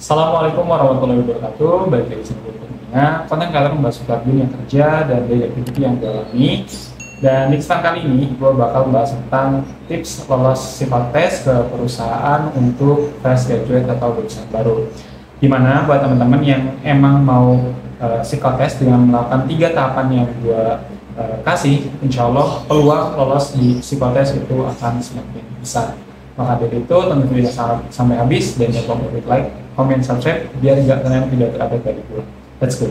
Assalamualaikum warahmatullahi wabarakatuh. Balik lagi sama gue tentunya. Konten kalian membahas seputar dunia kerja dan daily activity yang dialami. Dan di kesempatan kali ini gue bakal bahas tentang tips lolos psikotes ke perusahaan untuk fresh graduate atau lulusan baru. Dimana buat teman-teman yang emang mau psikotes dengan melakukan 3 tahapan yang gue kasih, insya Allah peluang lolos di psikotes itu akan semakin besar. Maka dari itu tonton video sampai habis dan jangan lupa klik like, comment, subscribe biar kalian tidak terupdate dari gue. Let's go.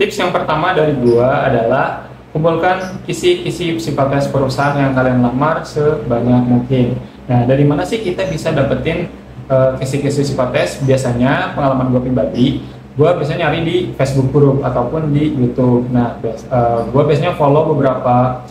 Tips yang pertama dari gue adalah kumpulkan kisi-kisi psikotes perusahaan yang kalian lamar sebanyak mungkin. Nah, dari mana sih kita bisa dapetin kisi-kisi psikotes? Biasanya pengalaman gue pribadi, gue biasanya nyari di Facebook group ataupun di YouTube. Nah, gue biasanya follow beberapa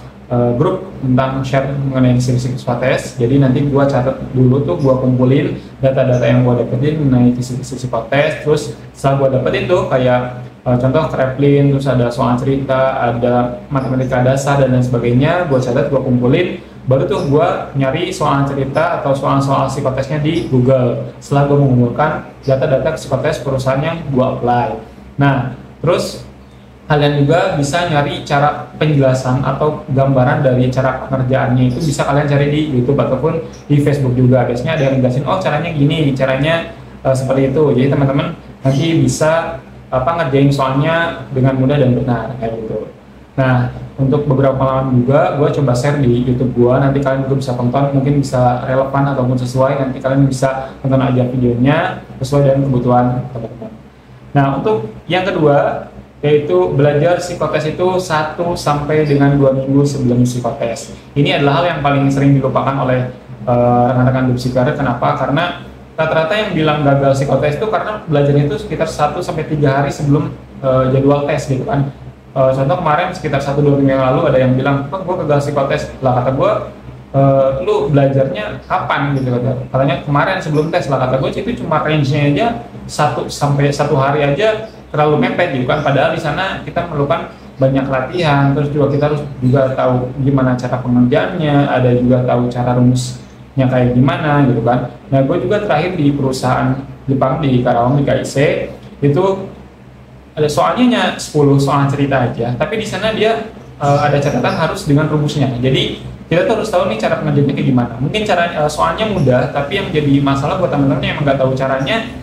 grup tentang share mengenai kisi-kisi psikotes. Jadi nanti gue catat dulu tuh, gue kumpulin data-data yang gue dapetin mengenai kisi-kisi psikotes. Terus setelah gue dapetin tuh kayak contoh Kreplin, terus ada soal cerita, ada matematika dasar dan lain sebagainya, gue catat, gue kumpulin. Baru tuh gue nyari soal cerita atau soal-soal psikotesnya di Google setelah gue mengumpulkan data-data psikotes perusahaan yang gue apply. Nah, terus kalian juga bisa nyari cara penjelasan atau gambaran dari cara pengerjaannya, itu bisa kalian cari di YouTube ataupun di Facebook juga. Biasanya ada yang jelasin, oh caranya gini, caranya seperti itu. Jadi teman-teman nanti bisa ngerjain soalnya dengan mudah dan benar kayak gitu. Nah, untuk beberapa pengalaman juga gue coba share di YouTube gue, nanti kalian juga bisa tonton, mungkin bisa relevan ataupun sesuai, nanti kalian bisa tonton aja videonya sesuai dengan kebutuhan teman-teman. Nah, untuk yang kedua yaitu belajar psikotes itu 1 sampai dengan 2 minggu sebelum psikotes. Ini adalah hal yang paling sering dilupakan oleh rekan-rekan Dupsikarer. Kenapa? Karena rata-rata yang bilang gagal psikotes itu karena belajarnya itu sekitar 1 sampai 3 hari sebelum jadwal tes gitu kan. Contoh kemarin sekitar 1-2 minggu yang lalu ada yang bilang, kok gue gagal psikotes. Lah kata gue, lu belajarnya kapan gitu katanya kemarin sebelum tes. Lah kata gue itu cuma range-nya aja 1 sampai 1 hari aja terlalu mepet gitu kan. Padahal di sana kita memerlukan banyak latihan, terus juga kita harus juga tahu gimana cara pengerjaannya, ada juga tahu cara rumusnya kayak gimana gitu kan. Nah, gue juga terakhir di perusahaan Jepang di Karawang di KIC itu ada soalnya 10 soal cerita aja, tapi di sana dia ada catatan harus dengan rumusnya. Jadi kita tuh harus tahu nih cara pengerjaannya kayak gimana. Mungkin cara soalnya mudah, tapi yang jadi masalah buat teman-teman yang nggak tahu caranya,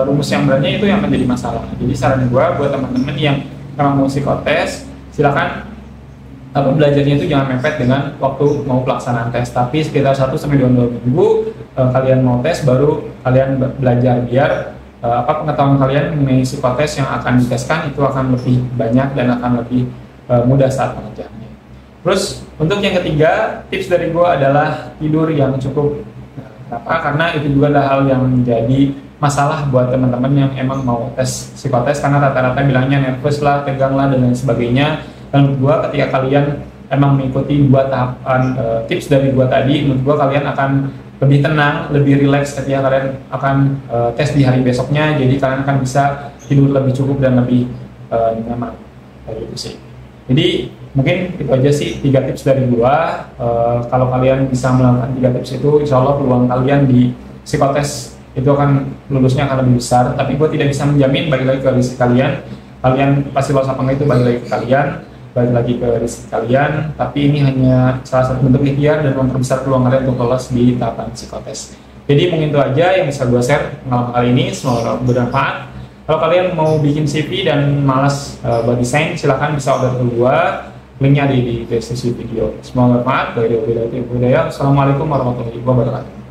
rumus yang benernya itu yang menjadi masalah. Jadi saran gue buat teman-teman yang memang mau psikotes, silakan belajarnya itu jangan mepet dengan waktu mau pelaksanaan tes, tapi sekitar 1 sampai 2 minggu kalian mau tes baru kalian belajar, biar pengetahuan kalian mengenai psikotes yang akan diteskan itu akan lebih banyak dan akan lebih mudah saat pengerjaannya. Terus untuk yang ketiga, tips dari gue adalah tidur yang cukup. Kenapa? Karena itu juga adalah hal yang menjadi masalah buat teman-teman yang emang mau tes psikotes, karena rata-rata bilangnya nervous lah, tegang lah dan lain sebagainya. Dan menurut gue ketika kalian emang mengikuti 2 tahapan tips dari gue tadi, menurut gue kalian akan lebih tenang, lebih rileks ketika kalian akan tes di hari besoknya. Jadi kalian akan bisa tidur lebih cukup dan lebih nyaman kayak gitu sih. Jadi mungkin itu aja sih 3 tips dari gua. Kalau kalian bisa melakukan 3 tips itu, insya Allah peluang kalian di psikotes itu akan lulusnya akan lebih besar. Tapi gua tidak bisa menjamin, balik lagi ke risiko kalian. Kalian pasti lolos apa enggak itu balik lagi ke kalian, balik lagi ke risiko kalian. Tapi ini hanya salah satu bentuk ikhtiar dan memperbesar peluang kalian untuk lolos di tahapan psikotes. Jadi mungkin itu aja yang bisa gue share pengalaman kali ini, semoga bermanfaat. Kalau kalian mau bikin CV dan malas buat desain, silahkan bisa order ke gue, linknya ada di deskripsi video. Semoga bermanfaat. Dari Assalamualaikum warahmatullahi wabarakatuh.